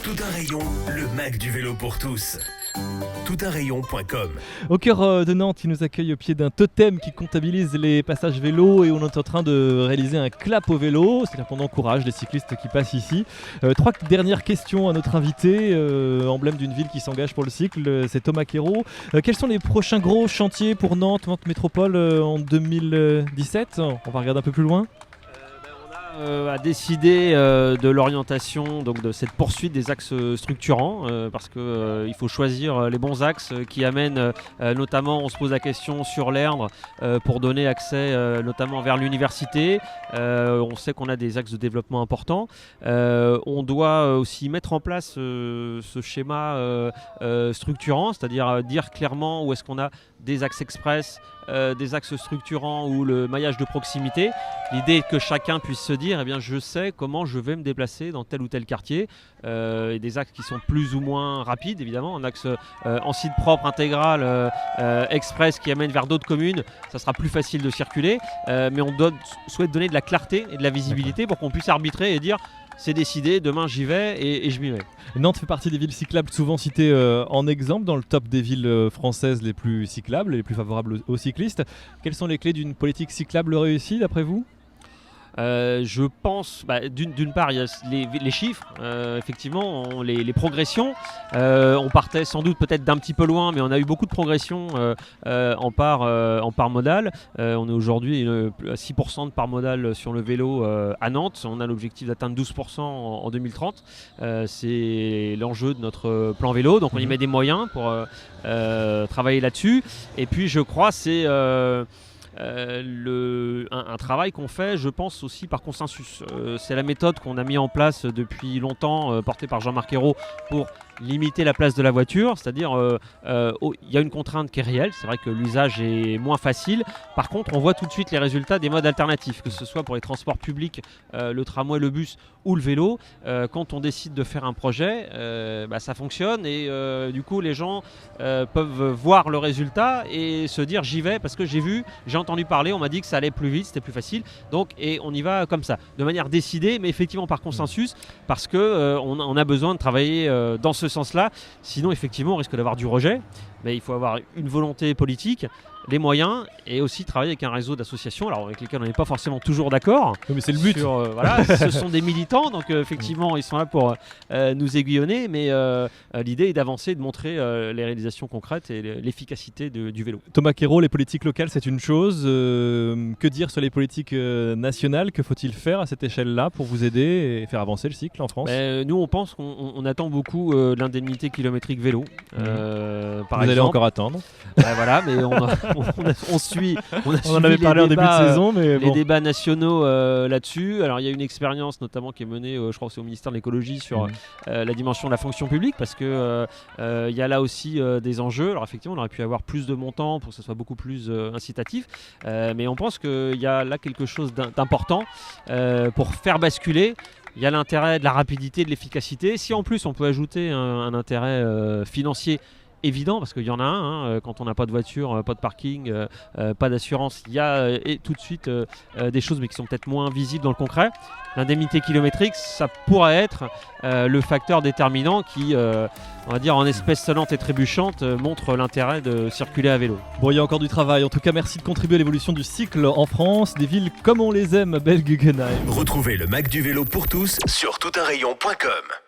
Tout un rayon, le Mac du vélo pour tous. Toutunrayon.com. Au cœur de Nantes, il nous accueille au pied d'un totem qui comptabilise les passages vélos et on est en train de réaliser un clap au vélo, c'est-à-dire qu'on encourage les cyclistes qui passent ici. Trois dernières questions à notre invité, emblème d'une ville qui s'engage pour le cycle, c'est Thomas Quérault. Quels sont les prochains gros chantiers pour Nantes Métropole en 2017 ? On va regarder un peu plus loin. A décidé de l'orientation, donc de cette poursuite des axes structurants, parce que il faut choisir les bons axes qui amènent, notamment on se pose la question sur l'Erdre pour donner accès notamment vers l'université. On sait qu'on a des axes de développement importants. On doit aussi mettre en place ce schéma structurant, c'est-à-dire dire clairement où est-ce qu'on a des axes express, des axes structurants ou le maillage de proximité. L'idée est que chacun puisse se dire, eh bien, je sais comment je vais me déplacer dans tel ou tel quartier. Et des axes qui sont plus ou moins rapides, évidemment. Un axe en site propre, intégral, express qui amène vers d'autres communes, ça sera plus facile de circuler. Mais on souhaite donner de la clarté et de la visibilité pour qu'on puisse arbitrer et dire c'est décidé, demain j'y vais et je m'y mets. Nantes fait partie des villes cyclables souvent citées en exemple dans le top des villes françaises les plus cyclables et les plus favorables aux cyclistes. Quelles sont les clés d'une politique cyclable réussie d'après vous ? Je pense, d'une part, il y a les chiffres, effectivement, les progressions. On partait sans doute peut-être d'un petit peu loin, mais on a eu beaucoup de progressions en part modale. On est aujourd'hui à 6% de part modale sur le vélo à Nantes. On a l'objectif d'atteindre 12% en 2030. C'est l'enjeu de notre plan vélo, donc on y met des moyens pour travailler là-dessus. Et puis je crois c'est un travail qu'on fait, je pense aussi par consensus. C'est la méthode qu'on a mis en place depuis longtemps, portée par Jean-Marc Ayrault pour limiter la place de la voiture, c'est-à-dire il y a une contrainte qui est réelle, c'est vrai que l'usage est moins facile, par contre on voit tout de suite les résultats des modes alternatifs, que ce soit pour les transports publics, le tramway, le bus ou le vélo. Quand on décide de faire un projet, ça fonctionne et du coup les gens peuvent voir le résultat et se dire j'y vais parce que j'ai entendu parler, on m'a dit que ça allait plus vite, c'était plus facile, donc et on y va comme ça, de manière décidée mais effectivement par consensus, parce que on a besoin de travailler dans ce sens-là, sinon effectivement on risque d'avoir du rejet, mais il faut avoir une volonté politique, les moyens et aussi travailler avec un réseau d'associations, alors avec lesquels on n'est pas forcément toujours d'accord. Oui, mais c'est le but. Voilà, ce sont des militants, donc effectivement ils sont là pour nous aiguillonner, mais l'idée est d'avancer, de montrer les réalisations concrètes et l'efficacité du vélo. Thomas Quérault, les politiques locales c'est une chose, que dire sur les politiques nationales, que faut-il faire à cette échelle-là pour vous aider et faire avancer le cycle en France ? Nous on pense qu'on attend beaucoup de l'indemnité kilométrique vélo. Par vous exemple. allez encore attendre. Voilà, mais on suit. On en avait parlé en début de saison, mais les débats nationaux là-dessus. Alors il y a une expérience notamment qui est menée, je crois que c'est au ministère de l'écologie sur la dimension de la fonction publique, parce que il y a là aussi des enjeux. Alors effectivement, on aurait pu avoir plus de montants pour que ce soit beaucoup plus incitatif, mais on pense qu'il y a là quelque chose d'important pour faire basculer. Il y a l'intérêt de la rapidité, de l'efficacité. Si en plus on peut ajouter un intérêt financier évident, parce qu'il y en a un, quand on n'a pas de voiture, pas de parking, pas d'assurance, il y a tout de suite des choses mais qui sont peut-être moins visibles dans le concret. L'indemnité kilométrique, ça pourrait être le facteur déterminant qui, on va dire en espèces sonnantes et trébuchantes, montre l'intérêt de circuler à vélo. Bon, il y a encore du travail. En tout cas, merci de contribuer à l'évolution du cycle en France, des villes comme on les aime, belle Guggenheim. Retrouvez le Mac du vélo pour tous sur toutunrayon.com.